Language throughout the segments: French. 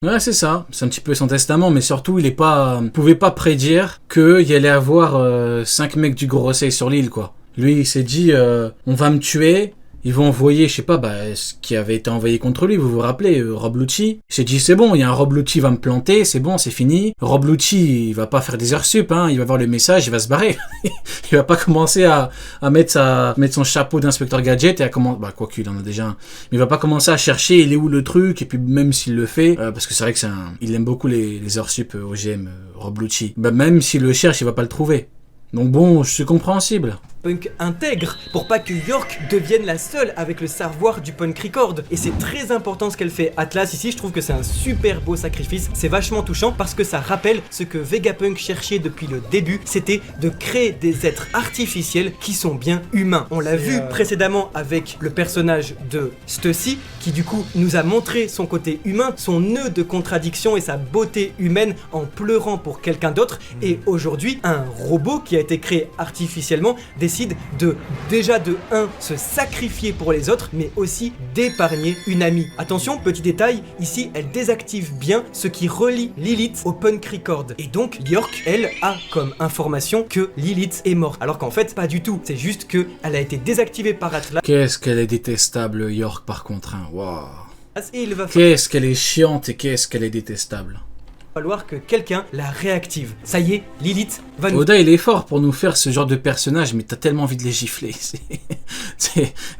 Ouais, c'est ça. C'est un petit peu son testament, mais surtout, il pouvait pas prédire qu'il y allait avoir 5 mecs du Gros Rosset sur l'île, quoi. Lui, il s'est dit, on va me tuer. Ils vont envoyer, je sais pas, ce qui avait été envoyé contre lui, vous vous rappelez, Rob Lucci. Il s'est dit, c'est bon, il y a un Rob Lucci va me planter, c'est bon, c'est fini. Rob Lucci, il va pas faire des heures sup, hein, il va voir le message, il va se barrer. Il va pas commencer à mettre son chapeau d'inspecteur gadget et à commencer, quoi qu'il en a déjà un. Mais il va pas commencer à chercher, il est où le truc, et puis même s'il le fait, parce que c'est vrai que il aime beaucoup les heures sup OGM, Rob Lucci. Même s'il le cherche, il va pas le trouver. Donc bon, c'est compréhensible. Punk intègre pour pas que York devienne la seule avec le savoir du punk record. Et c'est très important ce qu'elle fait. Atlas ici, je trouve que c'est un super beau sacrifice. C'est vachement touchant parce que ça rappelle ce que Vegapunk cherchait depuis le début, c'était de créer des êtres artificiels qui sont bien humains. On l'a vu précédemment avec le personnage de Stussy qui du coup nous a montré son côté humain, son nœud de contradiction et sa beauté humaine en pleurant pour quelqu'un d'autre. Et aujourd'hui, un robot qui a été créé artificiellement décide de se sacrifier pour les autres, mais aussi d'épargner une amie. Attention, petit détail, ici elle désactive bien ce qui relie Lilith au punk record. Et donc York, elle, a comme information que Lilith est morte. Alors qu'en fait, pas du tout. C'est juste que elle a été désactivée par Atlas. Qu'est-ce qu'elle est détestable, York, par contre, hein. Waouh. Et il va Qu'est-ce qu'elle est chiante et qu'est-ce qu'elle est détestable. falloir que quelqu'un la réactive. Ça y est, Lilith va nous... Oda, il est fort pour nous faire ce genre de personnage, mais t'as tellement envie de les gifler.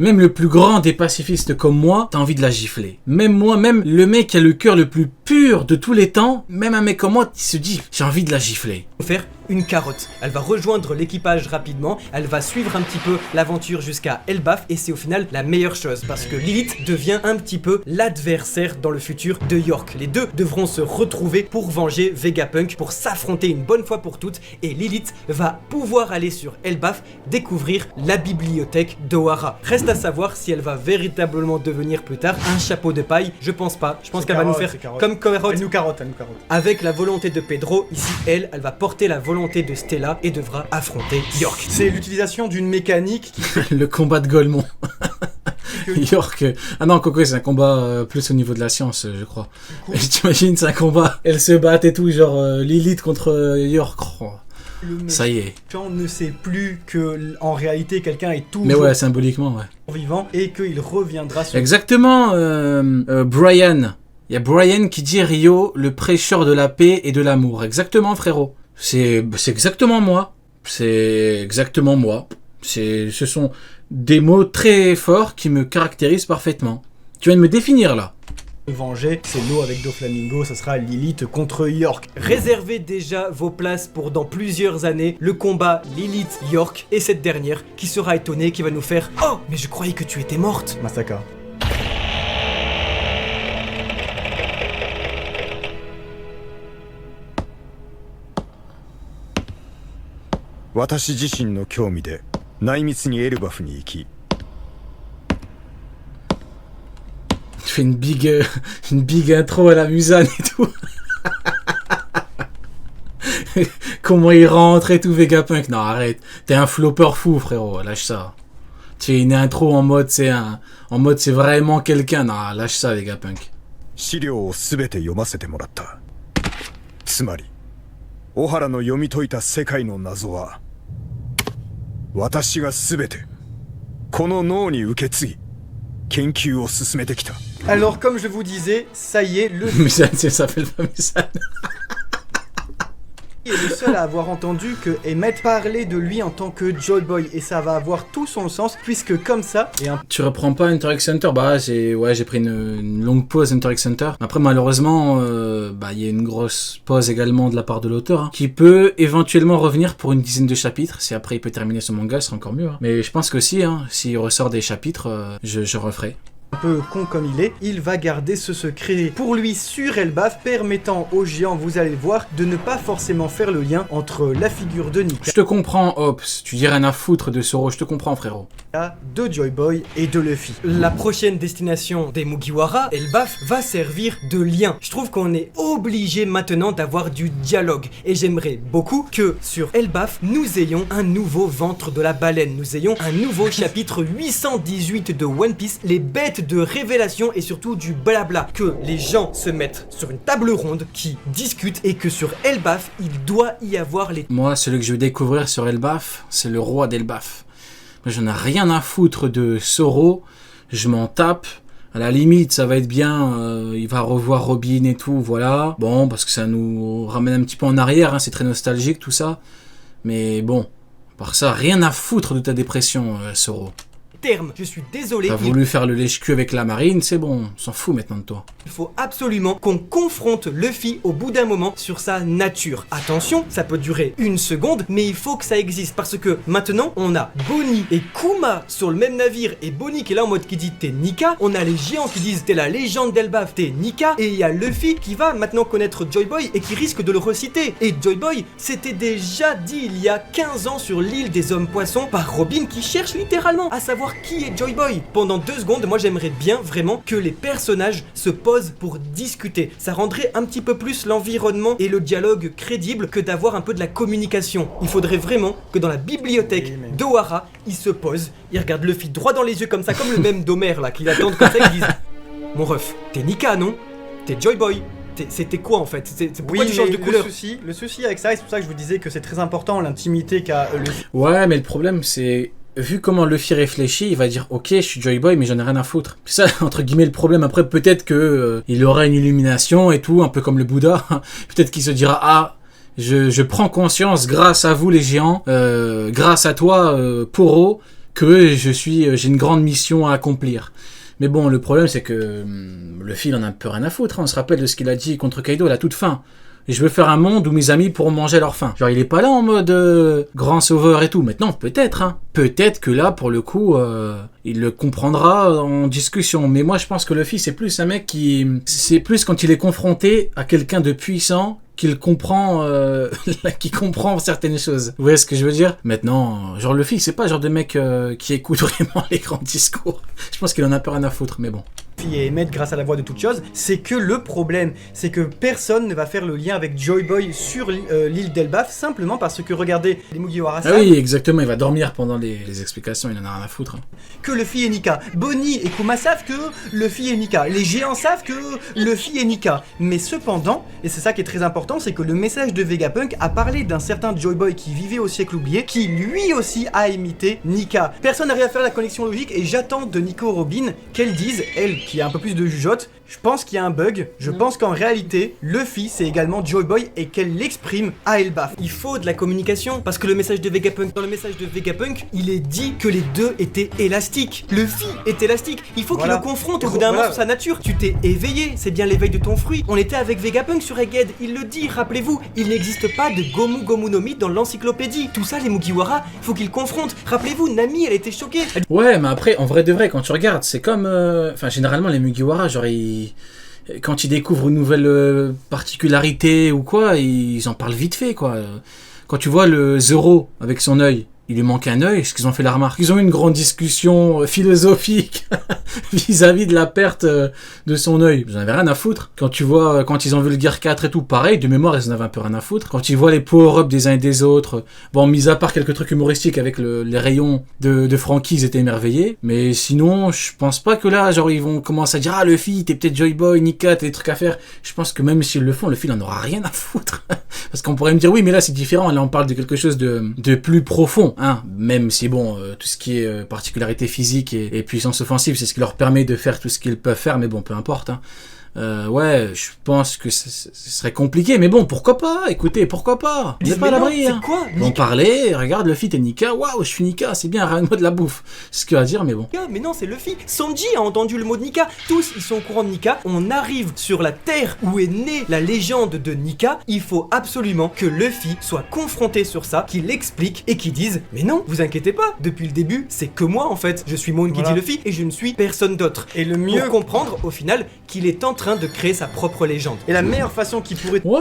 Même le plus grand des pacifistes comme moi, t'as envie de la gifler. Même moi, même le mec qui a le cœur le plus pur de tous les temps, même un mec comme moi, il se dit, j'ai envie de la gifler. Faire une carotte. Elle va rejoindre l'équipage rapidement, elle va suivre un petit peu l'aventure jusqu'à Elbaf et c'est au final la meilleure chose parce que Lilith devient un petit peu l'adversaire dans le futur de York. Les deux devront se retrouver pour venger Vegapunk, pour s'affronter une bonne fois pour toutes et Lilith va pouvoir aller sur Elbaf découvrir la bibliothèque d'Ohara. Reste à savoir si elle va véritablement devenir plus tard un chapeau de paille, je pense pas. Je pense qu'elle va nous faire comme carotte. Elle nous carotte. Avec la volonté de Pedro, ici elle va porter la volonté de Stella et devra affronter York. C'est l'utilisation d'une mécanique qui... Le combat de Golemon. York. Ah non, Coco, c'est un combat plus au niveau de la science, je crois. Et t'imagines, c'est un combat. Elles se battent et tout, genre Lilith contre York. Oh. Ça y est. On ne sait plus que en réalité quelqu'un est toujours Mais ouais, symboliquement, ouais. vivant et qu'il reviendra sur... Exactement, Brian. Il y a Brian qui dit Rio, le prêcheur de la paix et de l'amour. Exactement, frérot. C'est exactement moi. C'est exactement moi. Ce sont des mots très forts qui me caractérisent parfaitement. Tu viens de me définir là. Venger, c'est l'eau avec Doflamingo, ça sera Lilith contre York. Réservez déjà vos places pour dans plusieurs années le combat Lilith-York et cette dernière qui sera étonnée, qui va nous faire « Oh, mais je croyais que tu étais morte !» Masaka. Tu fais une big intro à la Musan et tout. Comment il rentre et tout, Vegapunk. Non, arrête. T'es un flopper fou, frérot. Lâche ça. Tu fais une intro en mode c'est vraiment quelqu'un. Non, lâche ça, Vegapunk. 資料をすべて読ませてもらった。つまり、小原の読み解いた世界の謎は、私がすべてこの脳に受け継ぎ、研究を進めてきた。Alors, comme je vous disais, ça y est, le... Musan, ça s'appelle pas Musan. est le seul à avoir entendu que Emmett parlait de lui en tant que Joy Boy et ça va avoir tout son sens puisque comme ça et un... Tu reprends pas Hunter x Hunter? Bah j'ai pris une longue pause Hunter x Hunter. Après malheureusement il y a une grosse pause également de la part de l'auteur hein, qui peut éventuellement revenir pour une dizaine de chapitres. Si après il peut terminer son manga, ce sera encore mieux. Hein. Mais je pense que si s'il ressort des chapitres, je referai. Un peu con comme il va garder ce secret pour lui sur Elbaf, permettant aux géants, vous allez le voir, de ne pas forcément faire le lien entre la figure de Nika. Je te comprends, Ops, tu dis rien à foutre de Zoro, je te comprends frérot. De Joy Boy et de Luffy. La prochaine destination des Mugiwara, Elbaf, va servir de lien. Je trouve qu'on est obligé maintenant d'avoir du dialogue et j'aimerais beaucoup que sur Elbaf, nous ayons un nouveau ventre de la baleine, nous ayons un nouveau chapitre 818 de One Piece, les bêtes quête de révélation et surtout du blabla. Que les gens se mettent sur une table ronde, qui discutent et que sur Elbaf, il doit y avoir les... Moi, celui que je vais découvrir sur Elbaf, c'est le roi d'Elbaf. Moi, j'en ai rien à foutre de Zoro, je m'en tape. À la limite, ça va être bien, il va revoir Robin et tout, voilà. Bon, parce que ça nous ramène un petit peu en arrière, hein, c'est très nostalgique tout ça. Mais bon, par ça, rien à foutre de ta dépression, Zoro. termes. Je suis désolé. T'as voulu faire le lèche-cul avec la marine, c'est bon, on s'en fout maintenant de toi. Il faut absolument qu'on confronte Luffy au bout d'un moment sur sa nature. Attention, ça peut durer une seconde, mais il faut que ça existe parce que maintenant, on a Bonnie et Kuma sur le même navire et Bonnie qui est là en mode qui dit t'es Nika. On a les géants qui disent t'es la légende d'Elbaf, t'es Nika. Et il y a Luffy qui va maintenant connaître Joy Boy et qui risque de le reciter. Et Joy Boy, c'était déjà dit il y a 15 ans sur l'île des hommes poissons par Robin qui cherche littéralement à savoir qui est Joy Boy. Pendant 2 secondes, moi j'aimerais bien vraiment que les personnages se posent pour discuter. Ça rendrait un petit peu plus l'environnement et le dialogue crédible que d'avoir un peu de la communication. Il faudrait vraiment que dans la bibliothèque d'Ohara, ils se posent, ils regardent Luffy droit dans les yeux comme ça, comme le même d'Homer là, qu'ils attendent comme ça, ils disent mon ref, t'es Nika non? T'es Joy Boy? C'était quoi en fait? C'est pourquoi tu changes de couleur? Le souci avec ça, et c'est pour ça que je vous disais que c'est très important l'intimité qu'a Luffy. Ouais, mais le problème c'est... Vu comment Luffy réfléchit, il va dire ok, je suis Joy Boy, mais j'en ai rien à foutre. C'est ça, entre guillemets, le problème. Après, peut-être que il aura une illumination et tout, un peu comme le Bouddha. Peut-être qu'il se dira ah, je prends conscience grâce à vous les géants, grâce à toi Poro, que j'ai une grande mission à accomplir. Mais bon, le problème c'est que Luffy il en a un peu rien à foutre. Hein. On se rappelle de ce qu'il a dit contre Kaido à la toute fin. Et je veux faire un monde où mes amis pourront manger leur faim. Genre, il est pas là en mode grand sauveur et tout. Maintenant, peut-être, hein. Peut-être que là, pour le coup, il le comprendra en discussion. Mais moi, je pense que Luffy, c'est plus un mec qui... C'est plus quand il est confronté à quelqu'un de puissant qu'il comprend, qui comprend certaines choses. Vous voyez ce que je veux dire? Maintenant, genre Luffy, c'est pas le genre de mec qui écoute vraiment les grands discours. Je pense qu'il en a peu rien à foutre, mais bon. Et émettre grâce à la voix de toute chose, c'est que le problème, c'est que personne ne va faire le lien avec Joy Boy sur l'île d'Elbaf, simplement parce que regardez, les Mugiwara savent... Ah oui, exactement, il va dormir pendant les explications, il en a rien à foutre. Hein. Que Luffy est Nika. Bonnie et Kuma savent que Luffy est Nika. Les géants savent que Luffy est Nika. Mais cependant, et c'est ça qui est très important, c'est que le message de Vegapunk a parlé d'un certain Joy Boy qui vivait au siècle oublié, qui lui aussi a imité Nika. Personne n'arrive à faire la connexion logique et j'attends de Nico Robin qu'elle dise, elle qui a un peu plus de jugeote, je pense qu'il y a un bug, je pense qu'en réalité, Luffy c'est également Joy Boy et qu'elle l'exprime à Elbaf. Il faut de la communication, parce que le message de Vegapunk, dans le message de Vegapunk, il est dit que les deux étaient élastiques. Luffy est élastique, il faut qu'il le confronte au bout d'un moment sur sa nature. Tu t'es éveillé, c'est bien l'éveil de ton fruit. On était avec Vegapunk sur Egghead, il le dit, rappelez-vous, il n'existe pas de Gomu Gomu no Mi dans l'encyclopédie. Tout ça, les Mugiwara, faut qu'ils confrontent. Rappelez-vous, Nami, elle était choquée. Ouais, mais après, en vrai de vrai, quand tu regardes, c'est comme... Enfin, généralement, les Mugiwara, genre, quand ils découvrent une nouvelle particularité ou quoi, ils en parlent vite fait, quoi. Quand tu vois le Zoro avec son œil, il lui manque un œil, est-ce qu'ils ont fait la remarque? Ils ont eu une grande discussion philosophique vis-à-vis de la perte de son œil. Ils en avaient rien à foutre. Quand tu vois, quand ils ont vu le Gear 4 et tout, pareil, de mémoire, ils en avaient un peu rien à foutre. Quand ils voient les power-up des uns et des autres, bon, mis à part quelques trucs humoristiques avec les rayons de Franky, ils étaient émerveillés. Mais sinon, je pense pas que là, genre, ils vont commencer à dire, ah, Luffy, t'es peut-être Joy Boy, Nika, t'as des trucs à faire. Je pense que même s'ils le font, Luffy, il en aura rien à foutre. Parce qu'on pourrait me dire, oui, mais là, c'est différent. Là, on parle de quelque chose de plus profond. Hein, même si bon, tout ce qui est particularité physique et puissance offensive, c'est ce qui leur permet de faire tout ce qu'ils peuvent faire, mais bon, peu importe. Hein. Ouais, je pense que ce serait compliqué, mais bon, pourquoi pas? Écoutez, pourquoi pas? On n'est pas à l'abri. C'est hein. quoi? On parlait, regarde, Luffy, t'es Nika, waouh, je suis Nika, c'est bien, ramène-moi de la bouffe. C'est ce qu'il va dire, mais bon. Mais non, c'est Luffy. Sanji a entendu le mot de Nika. Tous, ils sont au courant de Nika. On arrive sur la terre où est née la légende de Nika. Il faut absolument que Luffy soit confronté sur ça, qu'il explique et qu'il dise mais non, vous inquiétez pas, depuis le début, c'est que moi en fait. Je suis Monkey D. Luffy et je ne suis personne d'autre. Et le mieux pour comprendre au final qu'il est en train de créer sa propre légende. Et la meilleure façon qu'il pourrait... Ouais,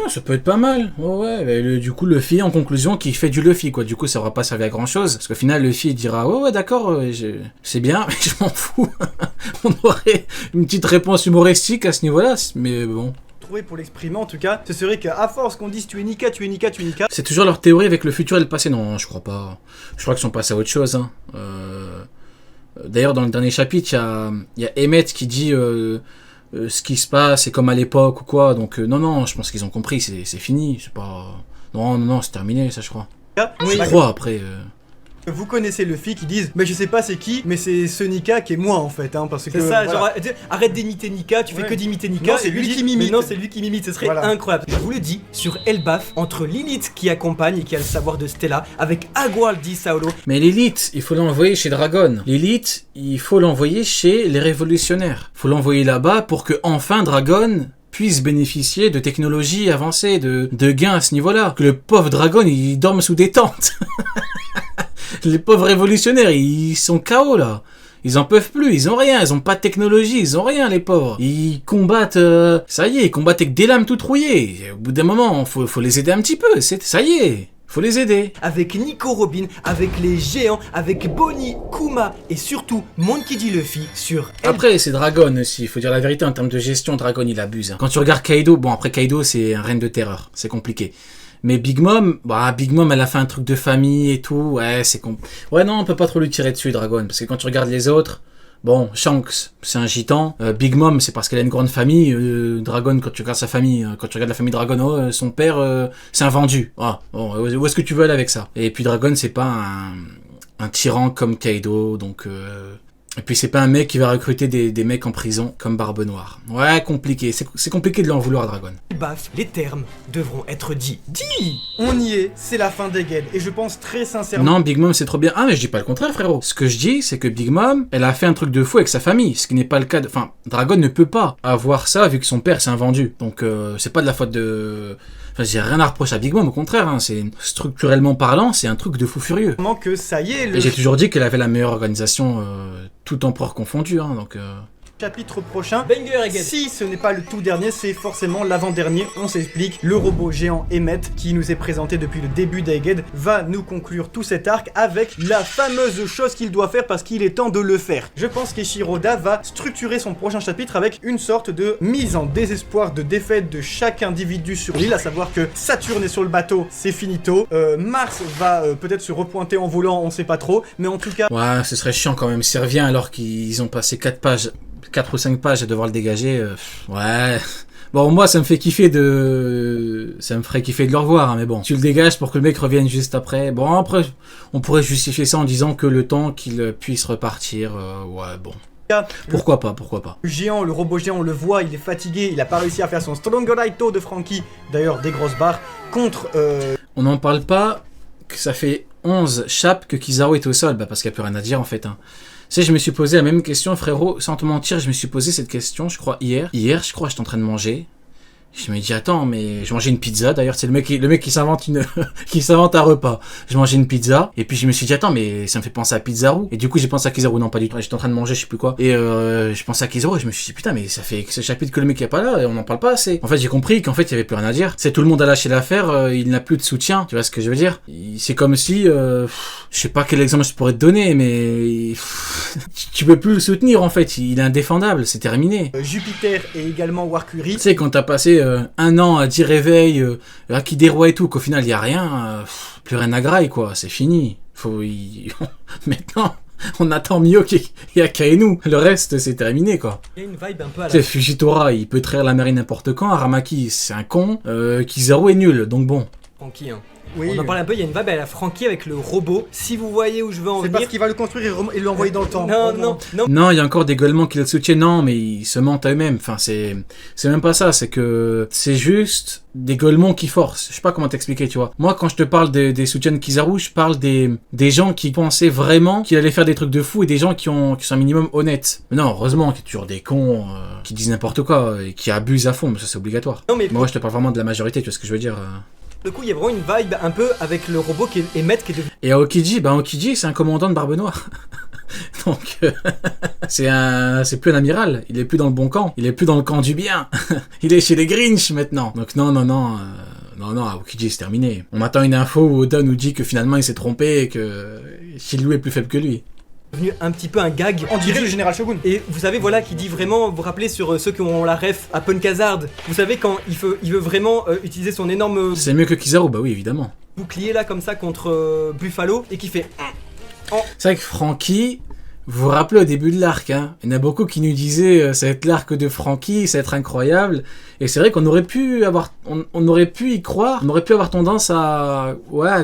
ça peut être pas mal. Ouais. Et du coup, Luffy, en conclusion, qui fait du Luffy, quoi. Du coup, ça aura pas servi à grand chose. Parce qu'au final, Luffy dira, ouais, d'accord, c'est bien, mais je m'en fous. On aurait une petite réponse humoristique à ce niveau-là, mais bon. Trouver pour l'exprimer en tout cas, ce serait qu'à force qu'on dise tu es Nika, tu es Nika, tu es Nika. C'est toujours leur théorie avec le futur et le passé. Non, je crois pas. Je crois qu'ils sont passés à autre chose. Hein. D'ailleurs, dans le dernier chapitre, il y a Emmett qui dit ce qui se passe, c'est comme à l'époque ou quoi. Donc, non, je pense qu'ils ont compris, c'est fini. C'est pas. Non, c'est terminé, ça, je crois. Oui. Je crois, après. Vous connaissez Luffy qui disent mais je sais pas c'est qui, mais c'est ce Nika qui est moi en fait, hein, parce que C'est ça, voilà. genre arrête d'imiter Nika, tu fais Ouais. que d'imiter Nika. Non, c'est et lui dit, qui m'imite. mais non, c'est lui qui m'imite, ce serait Voilà. incroyable. Je vous le dis, sur Elbaf, entre Lilith qui accompagne et qui a le savoir de Stella, avec Agualdi Saulo, Mais l'élite, il faut l'envoyer chez Dragon. L'élite, il faut l'envoyer chez les révolutionnaires. Il faut l'envoyer là-bas pour que enfin Dragon puisse bénéficier de technologies avancées, de gains à ce niveau-là. Que le pauvre Dragon, il dorme sous des tentes. Les pauvres révolutionnaires, ils sont KO là. Ils en peuvent plus, ils ont rien, ils ont pas de technologie, ils ont rien les pauvres. Ils combattent, ça y est, ils combattent avec des lames toutes rouillées. Au bout d'un moment, faut les aider un petit peu, ça y est. Faut les aider. avec Nico Robin, avec les géants, avec Bonnie, Kuma et surtout Monkey D. Luffy sur Elbaf. Après, c'est Dragon aussi, il faut dire la vérité, en termes de gestion, Dragon il abuse. Hein. Quand tu regardes Kaido, bon après Kaido c'est un reine de terreur, c'est compliqué. Mais Big Mom, Big Mom elle a fait un truc de famille et tout, ouais c'est ouais non on peut pas trop lui tirer dessus Dragon, parce que quand tu regardes les autres, bon Shanks c'est un gitan, Big Mom c'est parce qu'elle a une grande famille, Dragon quand tu regardes sa famille, quand tu regardes la famille Dragon, son père c'est un vendu, bon, où est-ce que tu veux aller avec ça? Et puis Dragon c'est pas un tyran comme Kaido, donc... Et puis c'est pas un mec qui va recruter des mecs en prison comme Barbe Noire. Ouais, compliqué. C'est compliqué de l'en vouloir à Dragon. Elbaf, les termes devront être dits. On y est, c'est la fin des guides, et je pense très sincèrement. Non, Big Mom c'est trop bien. Ah mais je dis pas le contraire frérot. Ce que je dis c'est que Big Mom, elle a fait un truc de fou avec sa famille. Ce qui n'est pas le cas de... Enfin, Dragon ne peut pas avoir ça vu que son père c'est un vendu. Donc c'est pas de la faute de... Enfin, j'ai rien à reprocher à Big Mom, au contraire. Hein. C'est structurellement parlant, c'est un truc de fou furieux. Que ça y est, le Et j'ai toujours dit qu'elle avait la meilleure organisation, tout empereur confondu. Hein, donc... chapitre prochain. Banger again. Si ce n'est pas le tout dernier, c'est forcément l'avant-dernier. On s'explique. Le robot géant Emmett, qui nous est présenté depuis le début d'Egghead, va nous conclure tout cet arc avec la fameuse chose qu'il doit faire parce qu'il est temps de le faire. Je pense qu'Eshiroda va structurer son prochain chapitre avec une sorte de mise en désespoir de défaite de chaque individu sur l'île, à savoir que Saturne est sur le bateau, c'est finito. Mars va peut-être se repointer en volant, on sait pas trop, mais en tout cas... Ouais, ce serait chiant quand même. S'il revient alors qu'ils ont passé 4 ou 5 pages à devoir le dégager, ouais. Bon, moi, ça me ferait kiffer de le revoir, hein, mais bon. Tu le dégages pour que le mec revienne juste après. Bon, après, on pourrait justifier ça en disant que le temps qu'il puisse repartir, ouais, bon. Pourquoi pas. Le géant, le robot géant, on le voit, il est fatigué, il a pas réussi à faire son Stronger Raito de Frankie, d'ailleurs des grosses barres, contre... On n'en parle pas, que ça fait 11 chapes que Kizaru est au sol, parce qu'il n'y a plus rien à dire en fait, hein. Tu sais, je me suis posé la même question, frérot, sans te mentir, je me suis posé cette question, je crois, hier. Hier, je crois, j'étais en train de manger. Je me dis, attends, mais je mangeais une pizza, d'ailleurs, c'est le mec qui s'invente qui s'invente un repas. Je mangeais une pizza, et puis je me suis dit, attends, mais ça me fait penser à Pizzaru. Et du coup, j'ai pensé à Kizaru, non, pas du tout. J'étais en train de manger, je sais plus quoi. Et je pensais à Kizaru, et je me suis dit, putain, mais ça fait ce chapitre que le mec est pas là, et on n'en parle pas assez. En fait, j'ai compris qu'en fait, il y avait plus rien à dire. C'est tout le monde a lâché l'affaire, il n'a plus de soutien, tu vois ce que je veux dire? C'est comme si, je sais pas quel exemple je pourrais te donner, mais tu peux plus le soutenir, en fait. Il est indéfendable, c'est terminé. Jupiter et également Warcury. Tu sais, quand t'as passé un an à 10 réveils, à qui des rois et tout, qu'au final il y a rien, plus rien à graille quoi, c'est fini. Maintenant, on attend Mio qui y a Kainu, le reste c'est terminé quoi. Il y a une vibe un peu à Tu sais, Fujitora il peut trahir la marine n'importe quand, Aramaki c'est un con, Kizaru est nul, donc bon. Frankie, hein. Oui, On en parle un peu, il y a une vibe à la Frankie avec le robot. Si vous voyez où je veux en c'est venir... parce qu'il va le construire et l'envoyer dans le temps. Non, Oh, non, non. Non, il y a encore des gueulements qui le soutiennent, non, mais ils se mentent à eux-mêmes. Enfin, c'est même pas ça, c'est que c'est juste des gueulements qui forcent. Je sais pas comment t'expliquer, tu vois. Moi, quand je te parle des soutiens de Kizaru, je parle des gens qui pensaient vraiment qu'il allait faire des trucs de fou et des gens qui sont un minimum honnêtes. Mais non, heureusement qu'il y a toujours des cons qui disent n'importe quoi et qui abusent à fond, mais ça c'est obligatoire. Non, mais Moi, je te parle vraiment de la majorité, tu vois ce que je veux dire. du coup, il y a vraiment une vibe un peu avec le robot qui est Emmett qui est devenu... Et Aokiji, c'est un commandant de Barbe Noire. Donc, c'est plus un amiral. Il est plus dans le bon camp. Il est plus dans le camp du bien. Il est chez les Grinch maintenant. Donc non, Aokiji c'est terminé. On m'attend une info où Oda nous dit que finalement il s'est trompé et que Shiryu est plus faible que lui. un petit peu un gag. On dirait le général Shogun. Et vous savez, voilà, qui dit vraiment, vous vous rappelez sur ceux qui ont la ref à Punk Hazard, vous savez quand il veut vraiment utiliser son énorme C'est mieux que Kizaru, bah oui, évidemment. bouclier là comme ça contre Buffalo et qui fait... C'est vrai que Frankie, Vous vous rappelez au début de l'arc, hein, il y en a beaucoup qui nous disaient ça va être l'arc de Franky, ça va être incroyable. Et c'est vrai qu'on aurait pu on aurait pu y croire, on aurait pu avoir tendance à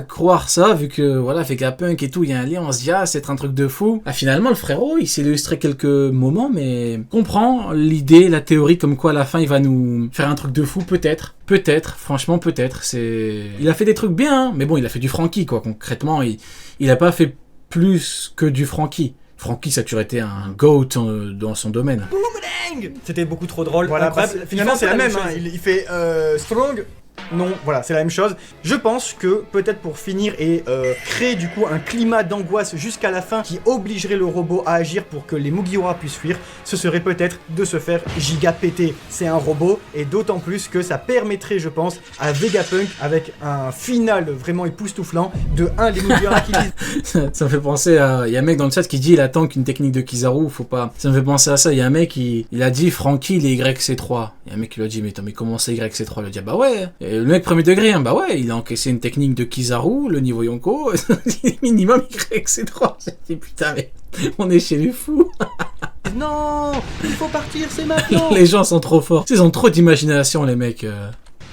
croire ça, vu que voilà, Vegapunk et tout, il y a un lien, on se dit ah, c'est un truc de fou. Ah, finalement, le frérot, il s'est illustré quelques moments, mais comprend l'idée, la théorie, comme quoi à la fin il va nous faire un truc de fou, peut-être, franchement peut-être. Il a fait des trucs bien, hein, mais bon, il a fait du Franky quoi. Concrètement, il a pas fait plus que du Franky. Franky, ça a toujours été un GOAT dans son domaine. Boomerang. C'était beaucoup trop drôle. Voilà, incroyable. finalement c'est la même, chose. hein. Il fait Strong. Non, voilà, c'est la même chose. Je pense que peut-être pour finir et créer du coup un climat d'angoisse jusqu'à la fin qui obligerait le robot à agir pour que les Mugiwara puissent fuir, ce serait peut-être de se faire giga péter. C'est un robot et d'autant plus que ça permettrait, je pense, à Vegapunk avec un final vraiment époustouflant de les Mugiwara qui disent Ça me fait penser à... Il y a un mec dans le chat qui dit il attend qu'une technique de Kizaru, faut pas... Ça me fait penser à ça, il y a un mec il a dit Franky il est YC3. Il y a un mec qui lui a dit mais attends, mais comment c'est YC3? Il a dit bah ouais. Et le mec premier degré, hein, bah ouais, il a encaissé une technique de Kizaru, le niveau Yonko, minimum YC3. J'ai dit putain mais on est chez les fous. non, il faut partir, c'est maintenant. Les gens sont trop forts. Ils ont trop d'imagination les mecs.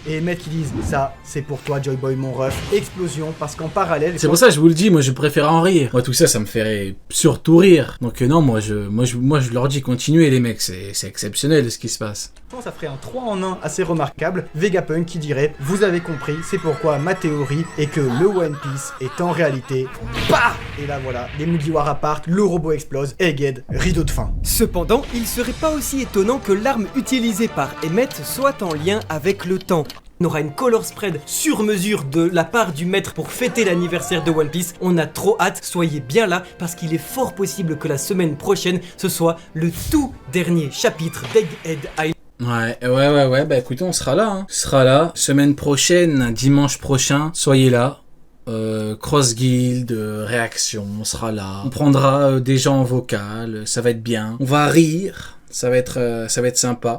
Et les mecs qui disent ça, c'est pour toi Joy Boy mon ref. Explosion parce qu'en parallèle. C'est pour ça que je vous le dis, moi je préfère en rire. Moi tout ça, ça me ferait surtout rire. Donc non, moi je leur dis continuez les mecs, c'est exceptionnel ce qui se passe. Ça ferait un 3 en 1 assez remarquable. Vegapunk qui dirait vous avez compris, c'est pourquoi ma théorie est que le One Piece est en réalité bah. Et là voilà, les Mugiwara partent, le robot explose, Egghead, rideau de fin. Cependant, il serait pas aussi étonnant que l'arme utilisée par Emmett soit en lien avec le temps. On aura une color spread sur mesure de la part du maître pour fêter l'anniversaire de One Piece. On a trop hâte, soyez bien là parce qu'il est fort possible que la semaine prochaine ce soit le tout dernier chapitre d'Egghead Island. Ouais, bah écoutez, on sera là, hein. On sera là, semaine prochaine, dimanche prochain, soyez là. Cross Guild, réaction, on sera là. On prendra des gens en vocal, ça va être bien. On va rire, ça va être sympa.